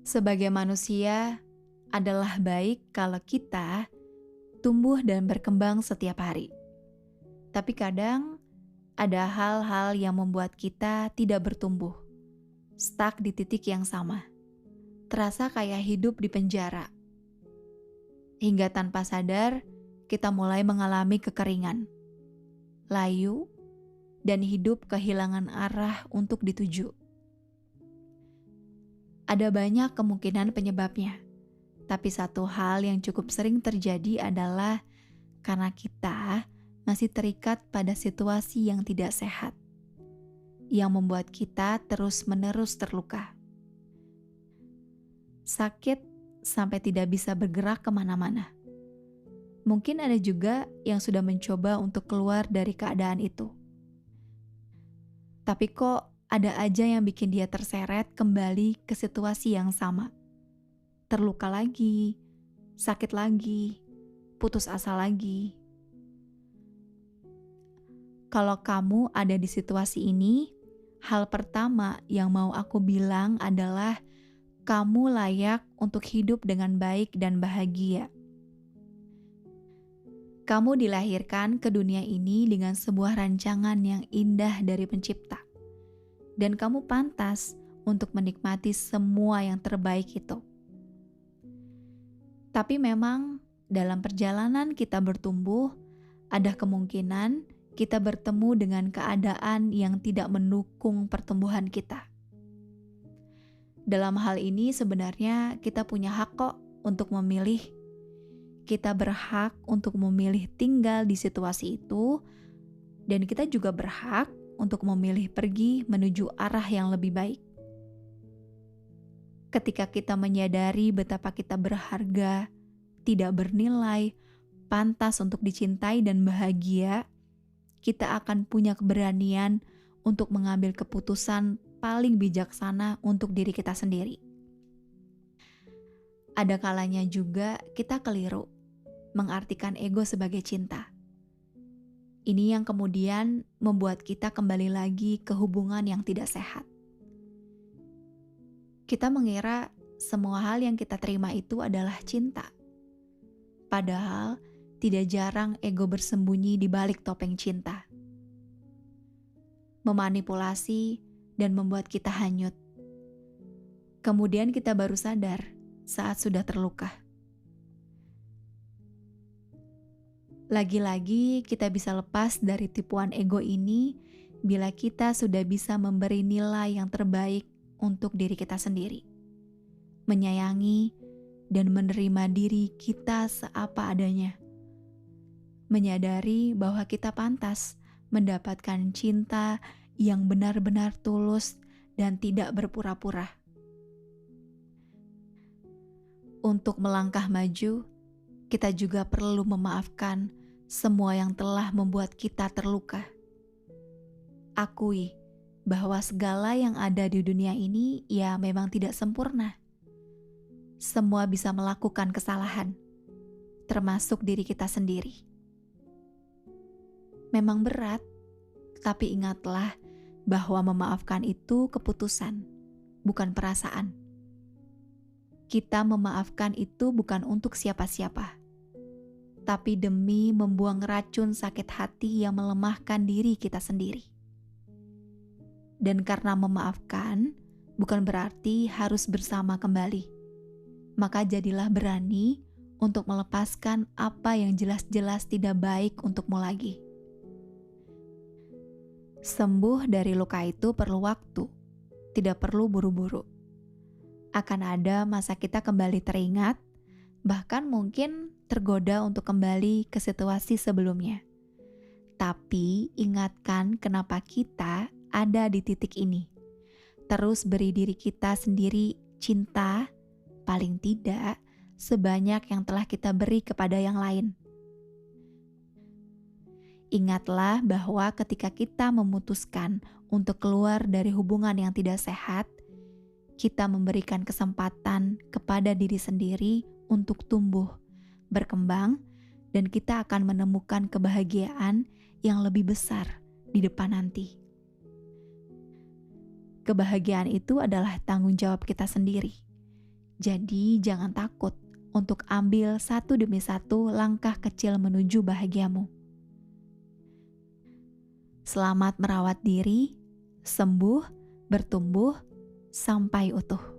Sebagai manusia, adalah baik kalau kita tumbuh dan berkembang setiap hari. Tapi kadang ada hal-hal yang membuat kita tidak bertumbuh, stuck di titik yang sama. Terasa kayak hidup di penjara. Hingga tanpa sadar, kita mulai mengalami kekeringan, layu, dan hidup kehilangan arah untuk dituju. Ada banyak kemungkinan penyebabnya. Tapi satu hal yang cukup sering terjadi adalah karena kita masih terikat pada situasi yang tidak sehat, yang membuat kita terus-menerus terluka. Sakit sampai tidak bisa bergerak kemana-mana. Mungkin ada juga yang sudah mencoba untuk keluar dari keadaan itu. Tapi kok ada aja yang bikin dia terseret kembali ke situasi yang sama. Terluka lagi, sakit lagi, putus asa lagi. Kalau kamu ada di situasi ini, hal pertama yang mau aku bilang adalah kamu layak untuk hidup dengan baik dan bahagia. Kamu dilahirkan ke dunia ini dengan sebuah rancangan yang indah dari Pencipta. Dan kamu pantas untuk menikmati semua yang terbaik itu. Tapi memang dalam perjalanan kita bertumbuh, ada kemungkinan kita bertemu dengan keadaan yang tidak mendukung pertumbuhan kita. Dalam hal ini sebenarnya kita punya hak kok untuk memilih. Kita berhak untuk memilih tinggal di situasi itu, dan kita juga berhak untuk memilih pergi menuju arah yang lebih baik. Ketika kita menyadari betapa kita berharga, tidak bernilai, pantas untuk dicintai dan bahagia, kita akan punya keberanian untuk mengambil keputusan paling bijaksana untuk diri kita sendiri. Ada kalanya juga kita keliru mengartikan ego sebagai cinta. Ini yang kemudian membuat kita kembali lagi ke hubungan yang tidak sehat. Kita mengira semua hal yang kita terima itu adalah cinta. Padahal tidak jarang ego bersembunyi di balik topeng cinta. Memanipulasi dan membuat kita hanyut. Kemudian kita baru sadar saat sudah terluka. Lagi-lagi kita bisa lepas dari tipuan ego ini bila kita sudah bisa memberi nilai yang terbaik untuk diri kita sendiri. Menyayangi dan menerima diri kita seapa adanya. Menyadari bahwa kita pantas mendapatkan cinta yang benar-benar tulus dan tidak berpura-pura. Untuk melangkah maju, kita juga perlu memaafkan semua yang telah membuat kita terluka. Akui bahwa segala yang ada di dunia ini ya memang tidak sempurna. Semua bisa melakukan kesalahan, termasuk diri kita sendiri. Memang berat, tapi ingatlah bahwa memaafkan itu keputusan, bukan perasaan. Kita memaafkan itu bukan untuk siapa-siapa, tapi demi membuang racun sakit hati yang melemahkan diri kita sendiri. Dan karena memaafkan bukan berarti harus bersama kembali. Maka jadilah berani untuk melepaskan apa yang jelas-jelas tidak baik untukmu lagi. Sembuh dari luka itu perlu waktu, tidak perlu buru-buru. Akan ada masa kita kembali teringat, bahkan mungkin tergoda untuk kembali ke situasi sebelumnya. Tapi ingatkan kenapa kita ada di titik ini. Terus beri diri kita sendiri cinta, paling tidak sebanyak yang telah kita beri kepada yang lain. Ingatlah bahwa ketika kita memutuskan untuk keluar dari hubungan yang tidak sehat, kita memberikan kesempatan kepada diri sendiri untuk tumbuh, berkembang, dan kita akan menemukan kebahagiaan yang lebih besar di depan nanti. Kebahagiaan itu adalah tanggung jawab kita sendiri. Jadi jangan takut untuk ambil satu demi satu langkah kecil menuju bahagiamu. Selamat merawat diri, sembuh, bertumbuh, sampai utuh.